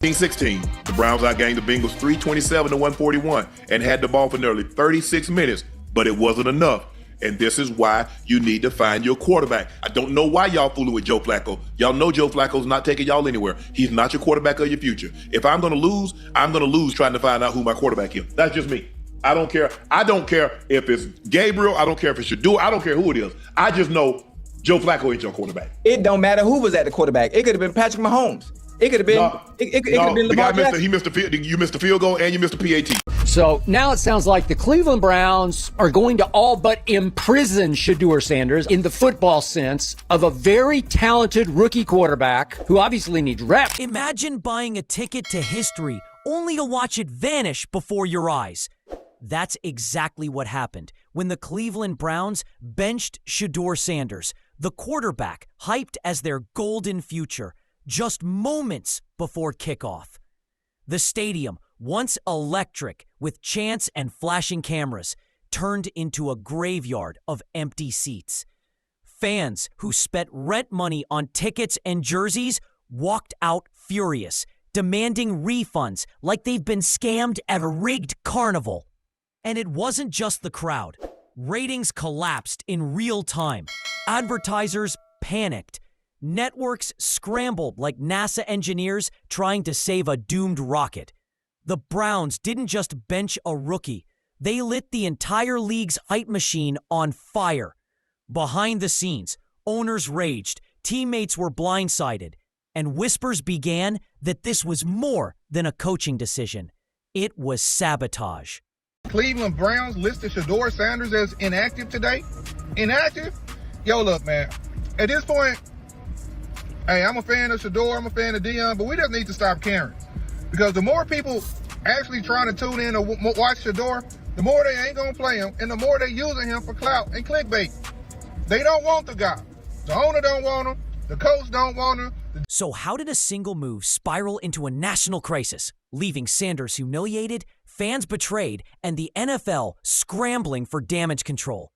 16, the Browns outgained the Bengals 327 to 141 and had the ball for nearly 36 minutes, but it wasn't enough. And this is why you need to find your quarterback. I don't know why y'all fooling with Joe Flacco. Y'all know Joe Flacco's not taking y'all anywhere. He's not your quarterback of your future. If I'm going to lose, I'm going to lose trying to find out who my quarterback is. That's just me. I don't care. I don't care if it's Gabriel. I don't care if it's Shedeur. I don't care who it is. I just know Joe Flacco ain't your quarterback. It don't matter who was at the quarterback. It could have been Patrick Mahomes. It could have been. It could have been Lamar Jackson. He missed the field. You missed the field goal and you missed the PAT. So now it sounds like the Cleveland Browns are going to all but imprison Shedeur Sanders in the football sense of a very talented rookie quarterback who obviously needs reps. Imagine buying a ticket to history only to watch it vanish before your eyes. That's exactly what happened when the Cleveland Browns benched Shedeur Sanders, the quarterback hyped as their golden future, just moments before kickoff. The stadium, once electric with chants and flashing cameras, turned into a graveyard of empty seats. Fans who spent rent money on tickets and jerseys walked out furious, demanding refunds like they've been scammed at a rigged carnival. And it wasn't just the crowd. Ratings collapsed in real time. Advertisers panicked. Networks scrambled like NASA engineers trying to save a doomed rocket. The Browns didn't just bench a rookie. They lit the entire league's hype machine on fire. Behind the scenes, owners raged, teammates were blindsided, and whispers began that this was more than a coaching decision. It was sabotage. Cleveland Browns listed Shedeur Sanders as inactive today. Inactive? Yo, look, man. At this point, hey, I'm a fan of Shedeur, I'm a fan of Dion, but we just need to stop caring. Because the more people actually trying to tune in or watch Shedeur, the more they ain't going to play him, and the more they using him for clout and clickbait. They don't want the guy. The owner don't want him. The coach don't want him. So how did a single move spiral into a national crisis, leaving Sanders humiliated, fans betrayed, and the NFL scrambling for damage control?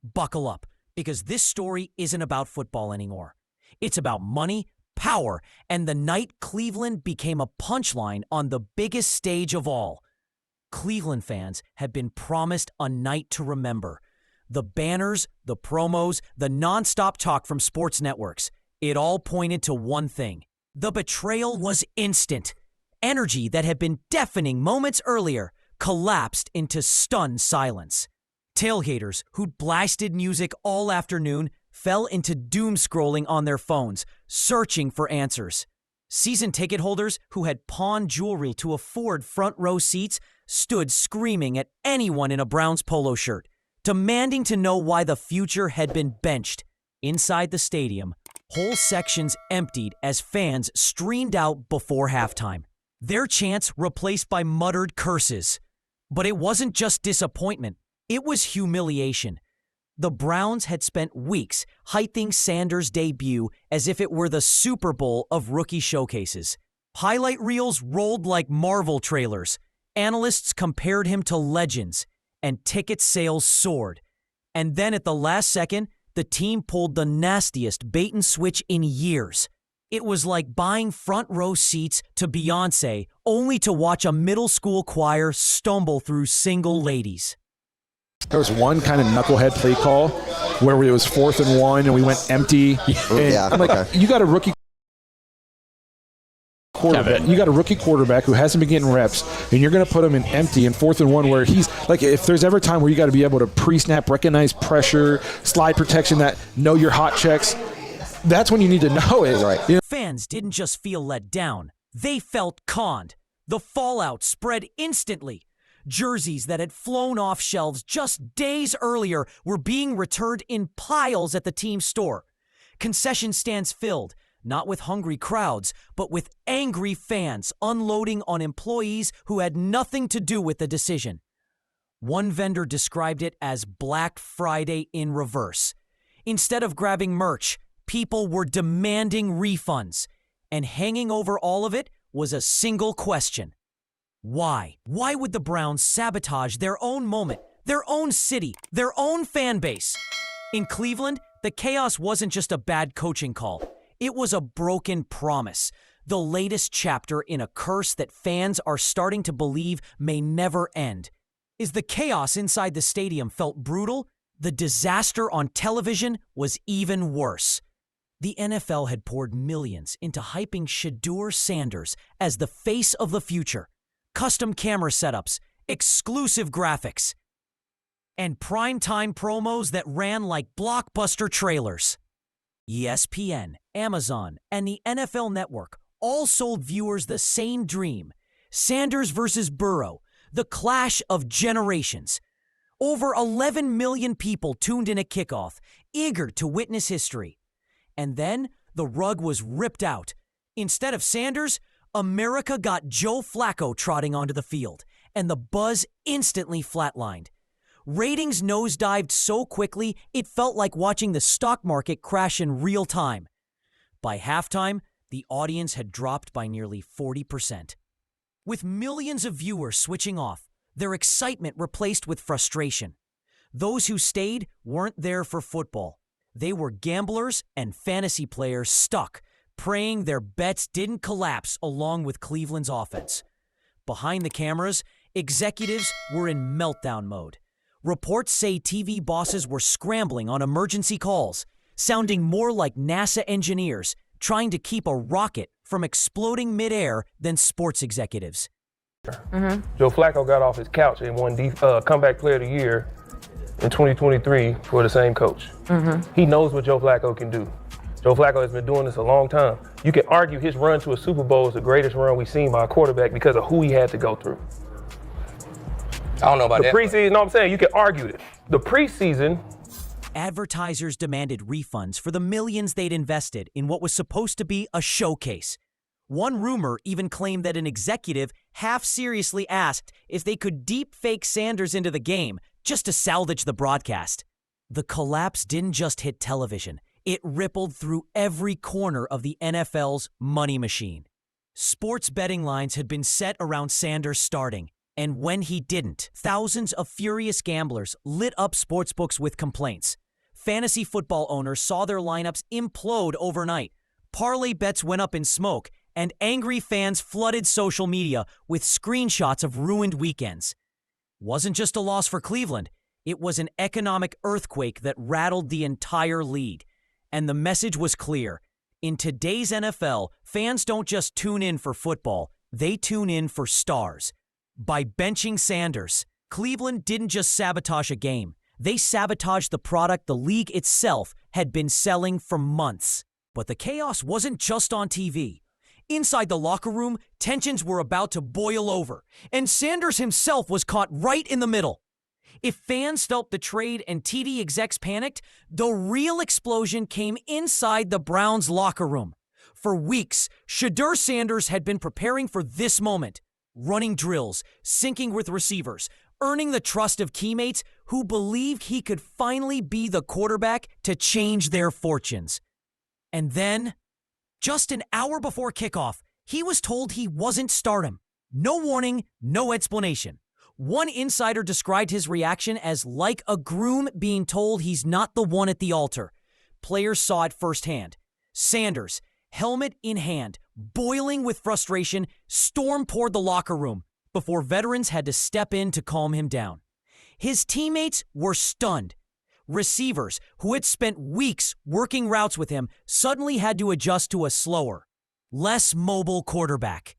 Buckle up, because this story isn't about football anymore. It's about money, power, and the night Cleveland became a punchline on the biggest stage of all. Cleveland fans had been promised a night to remember. The banners, the promos, the nonstop talk from sports networks, it all pointed to one thing. The betrayal was instant. Energy that had been deafening moments earlier collapsed into stunned silence. Tailgaters who'd blasted music all afternoon fell into doom scrolling on their phones, searching for answers. Season ticket holders who had pawned jewelry to afford front row seats stood screaming at anyone in a Browns polo shirt, demanding to know why the future had been benched. Inside the stadium, whole sections emptied as fans streamed out before halftime, their chants replaced by muttered curses. But it wasn't just disappointment, it was humiliation. The Browns had spent weeks hyping Sanders' debut as if it were the Super Bowl of rookie showcases. Highlight reels rolled like Marvel trailers. Analysts compared him to legends, and ticket sales soared. And then at the last second, the team pulled the nastiest bait and switch in years. It was like buying front row seats to Beyoncé only to watch a middle school choir stumble through single ladies. There was one kind of knucklehead play call where it was 4th and 1 and we went empty. And I'm like, you got a rookie quarterback. You got a rookie quarterback who hasn't been getting reps, and you're going to put him in empty in 4th and 1 where he's like, if there's ever a time where you got to be able to pre-snap, recognize pressure, slide protection, that know your hot checks, that's when you need to know it. Right. You know? Fans didn't just feel let down. They felt conned. The fallout spread instantly. Jerseys that had flown off shelves just days earlier were being returned in piles at the team store. Concession stands filled, not with hungry crowds, but with angry fans unloading on employees who had nothing to do with the decision. One vendor described it as Black Friday in reverse. Instead of grabbing merch, people were demanding refunds. And hanging over all of it was a single question. Why? Why would the Browns sabotage their own moment, their own city, their own fan base? In Cleveland, the chaos wasn't just a bad coaching call. It was a broken promise. the latest chapter in a curse that fans are starting to believe may never end. As the chaos inside the stadium felt brutal, the disaster on television was even worse. The NFL had poured millions into hyping Shedeur Sanders as the face of the future. Custom camera setups, exclusive graphics, and primetime promos that ran like blockbuster trailers. ESPN, Amazon, and the NFL Network all sold viewers the same dream. Sanders versus Burrow, the clash of generations. Over 11 million people tuned in at kickoff, eager to witness history. And then the rug was ripped out. Instead of Sanders, America got Joe Flacco trotting onto the field, and the buzz instantly flatlined. Ratings nosedived so quickly, it felt like watching the stock market crash in real time. By halftime, the audience had dropped by nearly 40%. With millions of viewers switching off, their excitement replaced with frustration. Those who stayed weren't there for football. They were gamblers and fantasy players stuck, praying their bets didn't collapse along with Cleveland's offense. Behind the cameras, executives were in meltdown mode. Reports say TV bosses were scrambling on emergency calls, sounding more like NASA engineers trying to keep a rocket from exploding midair than sports executives. Joe Flacco got off his couch and won comeback player of the year in 2023 for the same coach. He knows what Joe Flacco can do. Joe Flacco has been doing this a long time. You can argue his run to a Super Bowl is the greatest run we've seen by a quarterback because of who he had to go through. I don't know about that. The preseason, no, I'm saying you can argue it. The preseason. Advertisers demanded refunds for the millions they'd invested in what was supposed to be a showcase. One rumor even claimed that an executive half-seriously asked if they could deep-fake Sanders into the game just to salvage the broadcast. The collapse didn't just hit television. It rippled through every corner of the NFL's money machine. Sports betting lines had been set around Sanders starting, and when he didn't, thousands of furious gamblers lit up sportsbooks with complaints. Fantasy football owners saw their lineups implode overnight. Parlay bets went up in smoke, and angry fans flooded social media with screenshots of ruined weekends. Wasn't just a loss for Cleveland, it was an economic earthquake that rattled the entire league. And the message was clear. In today's NFL, fans don't just tune in for football, they tune in for stars. By benching Sanders, Cleveland didn't just sabotage a game. They sabotaged the product the league itself had been selling for months. But the chaos wasn't just on TV. Inside the locker room, tensions were about to boil over, and Sanders himself was caught right in the middle. If fans felt betrayed and TD execs panicked, the real explosion came inside the Browns' locker room. For weeks, Shedeur Sanders had been preparing for this moment, running drills, syncing with receivers, earning the trust of teammates who believed he could finally be the quarterback to change their fortunes. And then, just an hour before kickoff, he was told he wasn't starting. No warning, no explanation. One insider described his reaction as like a groom being told he's not the one at the altar. Players saw it firsthand. Sanders, helmet in hand, boiling with frustration, stormed toward the locker room before veterans had to step in to calm him down. His teammates were stunned. Receivers, who had spent weeks working routes with him, suddenly had to adjust to a slower, less mobile quarterback.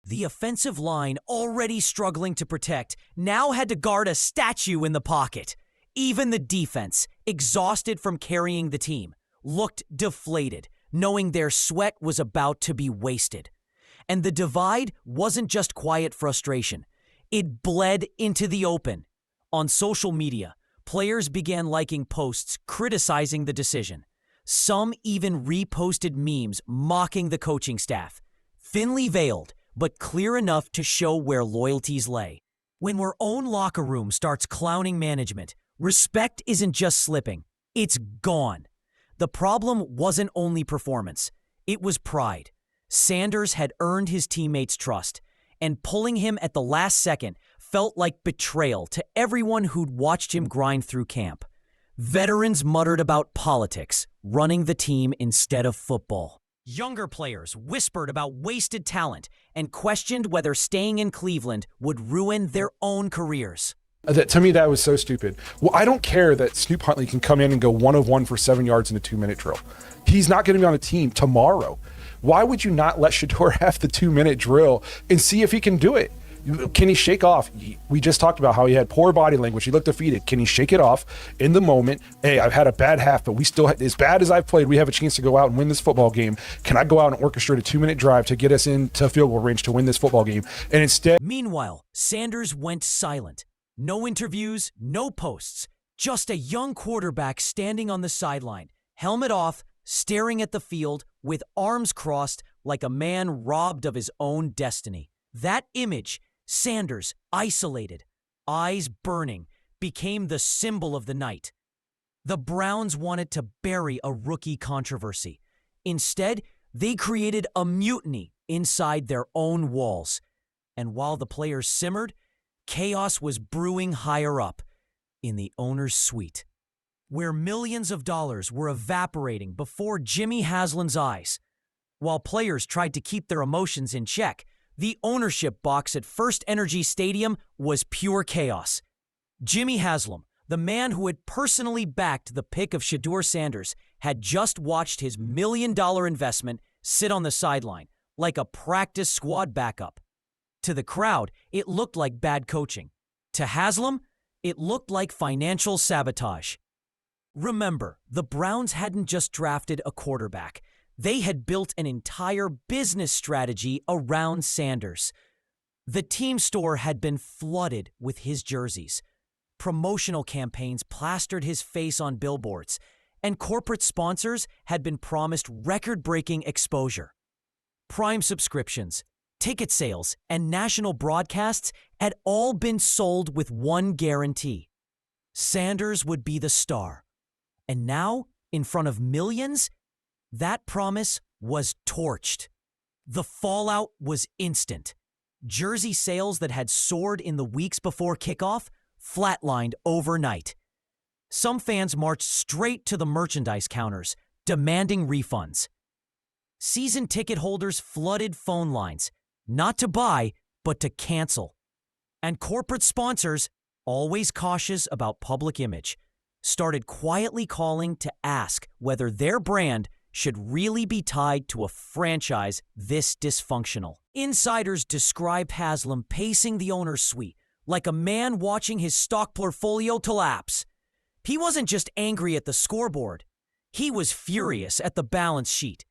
The offensive line, already struggling to protect, now had to guard a statue in the pocket. Even the defense, exhausted from carrying the team, looked deflated, knowing their sweat was about to be wasted. And the divide wasn't just quiet frustration. It bled into the open. On social media, players began liking posts criticizing the decision. Some even reposted memes mocking the coaching staff. Thinly veiled, but clear enough to show where loyalties lay. When your own locker room starts clowning management, respect isn't just slipping, it's gone. The problem wasn't only performance, it was pride. Sanders had earned his teammates' trust, and pulling him at the last second felt like betrayal to everyone who'd watched him grind through camp. Veterans muttered about politics, running the team instead of football. Younger players whispered about wasted talent and questioned whether staying in Cleveland would ruin their own careers. To me, that was so stupid. Well, I don't care that Snoop Huntley can come in and go 1 of 1 for 7 yards in a 2-minute drill. He's not going to be on a team tomorrow. Why would you not let Shedeur have the 2-minute drill and see if he can do it? Can he shake off? We just talked about how he had poor body language. He looked defeated. Can he shake it off in the moment? Hey, I've had a bad half, but we still, as bad as I've played, we have a chance to go out and win this football game. Can I go out and orchestrate a 2-minute drive to get us into field goal range to win this football game? And instead... Meanwhile, Sanders went silent. No interviews, no posts. Just a young quarterback standing on the sideline, helmet off, staring at the field with arms crossed like a man robbed of his own destiny. That image, Sanders, isolated, eyes burning, became the symbol of the night. The Browns wanted to bury a rookie controversy. Instead, they created a mutiny inside their own walls. And while the players simmered, chaos was brewing higher up, in the owner's suite, where millions of dollars were evaporating before Jimmy Haslam's eyes. While players tried to keep their emotions in check, the ownership box at First Energy Stadium was pure chaos. Jimmy Haslam, the man who had personally backed the pick of Shedeur Sanders, had just watched his $1 million investment sit on the sideline like a practice squad backup. To the crowd, it looked like bad coaching. To Haslam, it looked like financial sabotage. Remember, the Browns hadn't just drafted a quarterback. They had built an entire business strategy around Sanders. The team store had been flooded with his jerseys. Promotional campaigns plastered his face on billboards, and corporate sponsors had been promised record-breaking exposure. Prime subscriptions, ticket sales, and national broadcasts had all been sold with one guarantee. Sanders would be the star. And now, in front of millions, that promise was torched. The fallout was instant. Jersey sales that had soared in the weeks before kickoff flatlined overnight. Some fans marched straight to the merchandise counters, demanding refunds. Season ticket holders flooded phone lines, not to buy, but to cancel. And corporate sponsors, always cautious about public image, started quietly calling to ask whether their brand should really be tied to a franchise this dysfunctional. Insiders described Haslam pacing the owner's suite like a man watching his stock portfolio collapse. He wasn't just angry at the scoreboard. He was furious at the balance sheet.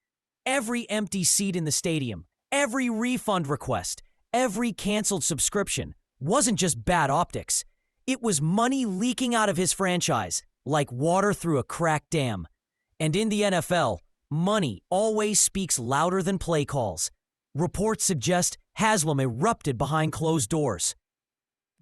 Every empty seat in the stadium, every refund request, every canceled subscription wasn't just bad optics. It was money leaking out of his franchise like water through a cracked dam. And in the NFL, money always speaks louder than play calls. Reports suggest Haslam erupted behind closed doors,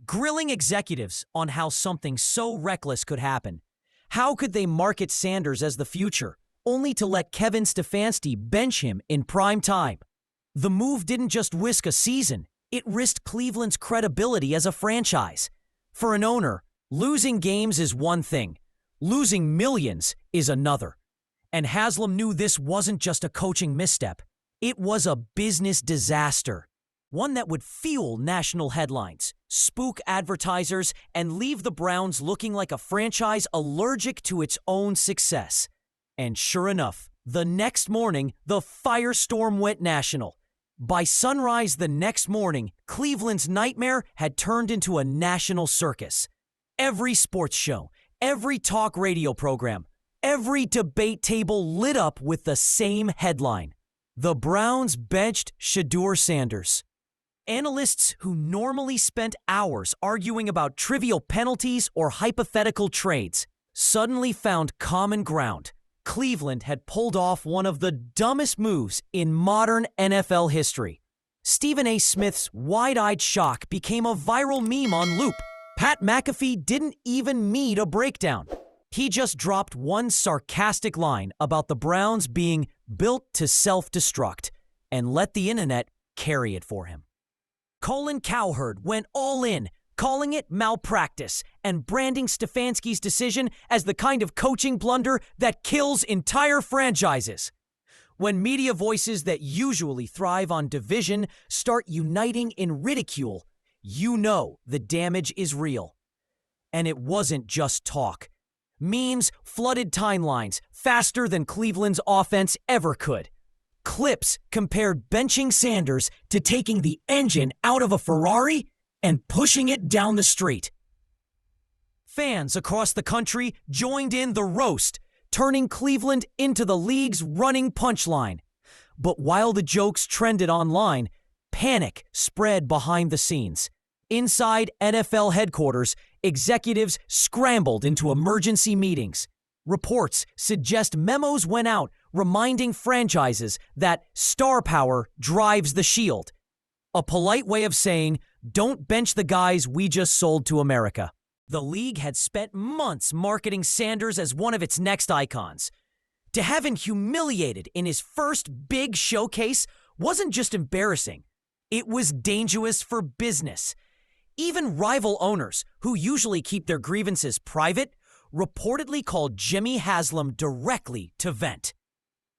grilling executives on how something so reckless could happen. How could they market Sanders as the future, only to let Kevin Stefanski bench him in prime time? The move didn't just risk a season, it risked Cleveland's credibility as a franchise. For an owner, losing games is one thing, losing millions is another. And Haslam knew this wasn't just a coaching misstep. It was a business disaster, one that would fuel national headlines, spook advertisers, and leave the Browns looking like a franchise allergic to its own success. And sure enough, the next morning, the firestorm went national. By sunrise the next morning, Cleveland's nightmare had turned into a national circus. Every sports show, every talk radio program, every debate table lit up with the same headline: the Browns benched Shedeur Sanders. Analysts who normally spent hours arguing about trivial penalties or hypothetical trades suddenly found common ground. Cleveland had pulled off one of the dumbest moves in modern NFL history. Stephen A. Smith's wide-eyed shock became a viral meme on loop. Pat McAfee didn't even need a breakdown. He just dropped one sarcastic line about the Browns being built to self-destruct and let the internet carry it for him. Colin Cowherd went all in, calling it malpractice and branding Stefanski's decision as the kind of coaching blunder that kills entire franchises. When media voices that usually thrive on division start uniting in ridicule, you know the damage is real. And it wasn't just talk. Memes flooded timelines faster than Cleveland's offense ever could. Clips compared benching Sanders to taking the engine out of a Ferrari and pushing it down the street. Fans across the country joined in the roast, turning Cleveland into the league's running punchline. But while the jokes trended online, panic spread behind the scenes. Inside NFL headquarters, executives scrambled into emergency meetings. Reports suggest memos went out reminding franchises that star power drives the shield. A polite way of saying, don't bench the guys we just sold to America. The league had spent months marketing Sanders as one of its next icons. To have him humiliated in his first big showcase wasn't just embarrassing, it was dangerous for business. Even rival owners, who usually keep their grievances private, reportedly called Jimmy Haslam directly to vent.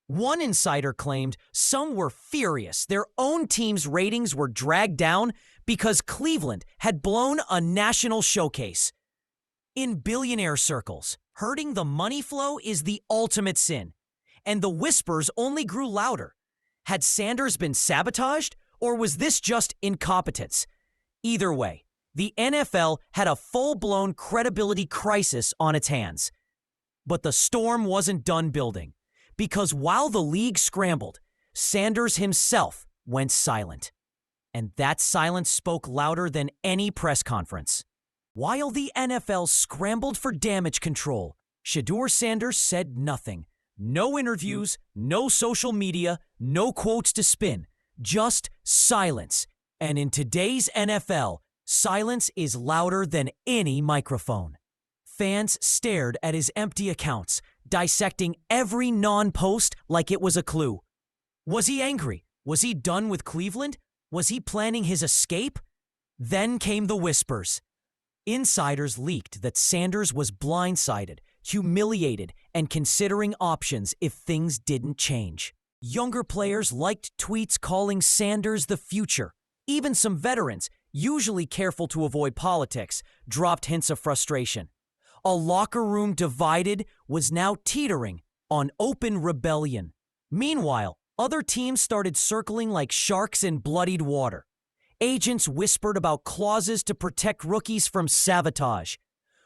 One insider claimed some were furious their own team's ratings were dragged down because Cleveland had blown a national showcase. In billionaire circles, hurting the money flow is the ultimate sin, and the whispers only grew louder. Had Sanders been sabotaged, or was this just incompetence? Either way, the NFL had a full-blown credibility crisis on its hands. But the storm wasn't done building, because while the league scrambled, Sanders himself went silent. And that silence spoke louder than any press conference. While the NFL scrambled for damage control, Shedeur Sanders said nothing. No interviews, no social media, no quotes to spin, just silence. And in today's NFL, silence is louder than any microphone. Fans stared at his empty accounts, dissecting every non-post like it was a clue. Was he angry? Was he done with Cleveland? Was he planning his escape? Then came the whispers. Insiders leaked that Sanders was blindsided, humiliated, and considering options if things didn't change. Younger players liked tweets calling Sanders the future. Even some veterans, usually careful to avoid politics, dropped hints of frustration. A locker room divided was now teetering on open rebellion. Meanwhile, other teams started circling like sharks in bloodied water. Agents whispered about clauses to protect rookies from sabotage.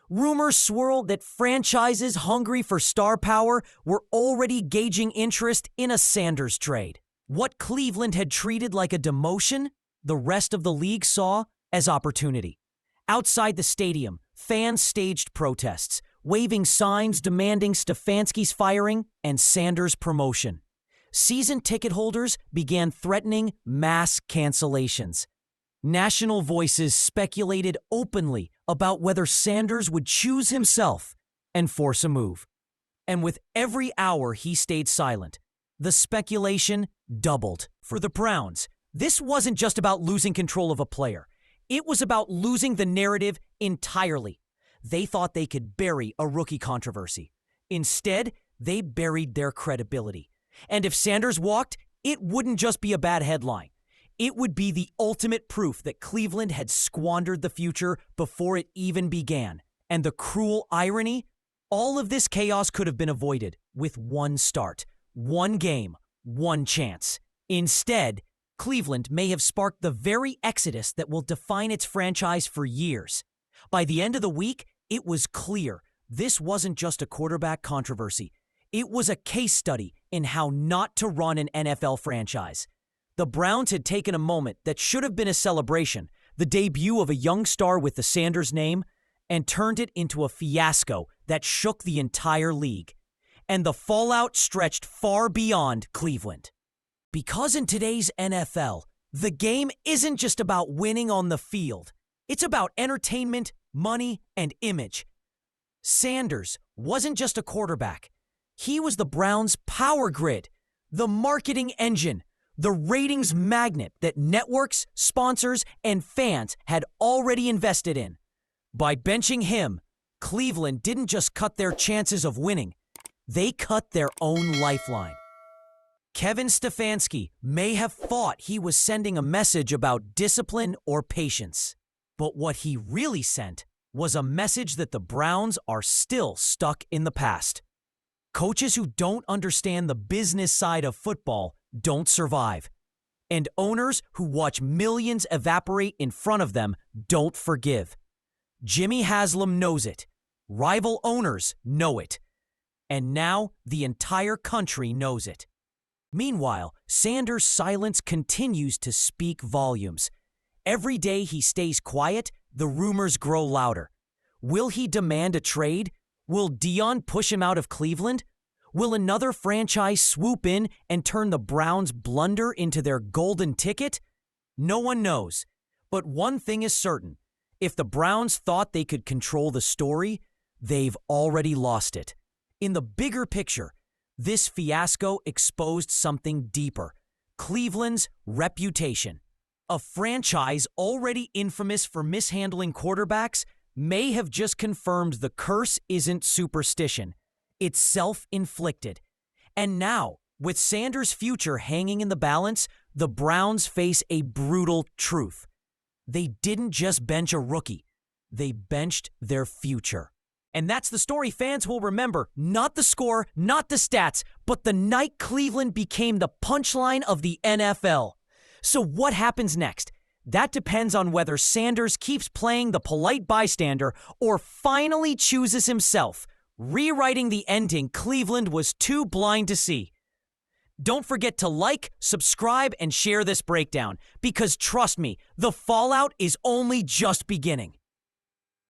Rumors swirled that franchises hungry for star power were already gauging interest in a Sanders trade. What Cleveland had treated like a demotion, the rest of the league saw as opportunity. Outside the stadium, fans staged protests, waving signs demanding Stefanski's firing and Sanders' promotion. Season ticket holders began threatening mass cancellations. National voices speculated openly about whether Sanders would choose himself and force a move. And with every hour he stayed silent, the speculation doubled. For the Browns, this wasn't just about losing control of a player. It was about losing the narrative entirely. They thought they could bury a rookie controversy. Instead, they buried their credibility. And if Sanders walked, it wouldn't just be a bad headline. It would be the ultimate proof that Cleveland had squandered the future before it even began. And the cruel irony? All of this chaos could have been avoided with one start, one game, one chance. Instead, Cleveland may have sparked the very exodus that will define its franchise for years. By the end of the week, it was clear this wasn't just a quarterback controversy. It was a case study in how not to run an NFL franchise. The Browns had taken a moment that should have been a celebration, the debut of a young star with the Sanders name, and turned it into a fiasco that shook the entire league. And the fallout stretched far beyond Cleveland. Because in today's NFL, the game isn't just about winning on the field. It's about entertainment, money, and image. Sanders wasn't just a quarterback. He was the Browns' power grid, the marketing engine, the ratings magnet that networks, sponsors, and fans had already invested in. By benching him, Cleveland didn't just cut their chances of winning, they cut their own lifeline. Kevin Stefanski may have thought he was sending a message about discipline or patience, but what he really sent was a message that the Browns are still stuck in the past. Coaches who don't understand the business side of football don't survive, and owners who watch millions evaporate in front of them don't forgive. Jimmy Haslam knows it. Rival owners know it. And now the entire country knows it. Meanwhile, Sanders' silence continues to speak volumes. Every day he stays quiet, the rumors grow louder. Will he demand a trade? Will Dion push him out of Cleveland? Will another franchise swoop in and turn the Browns' blunder into their golden ticket? No one knows. But one thing is certain. If the Browns thought they could control the story, they've already lost it. In the bigger picture, this fiasco exposed something deeper: Cleveland's reputation. A franchise already infamous for mishandling quarterbacks may have just confirmed the curse isn't superstition. It's self-inflicted. And now, with Sanders' future hanging in the balance, the Browns face a brutal truth. They didn't just bench a rookie. They benched their future. And that's the story fans will remember. Not the score, not the stats, but the night Cleveland became the punchline of the NFL. So what happens next? That depends on whether Sanders keeps playing the polite bystander or finally chooses himself, rewriting the ending Cleveland was too blind to see. Don't forget to like, subscribe, and share this breakdown, because trust me, the fallout is only just beginning.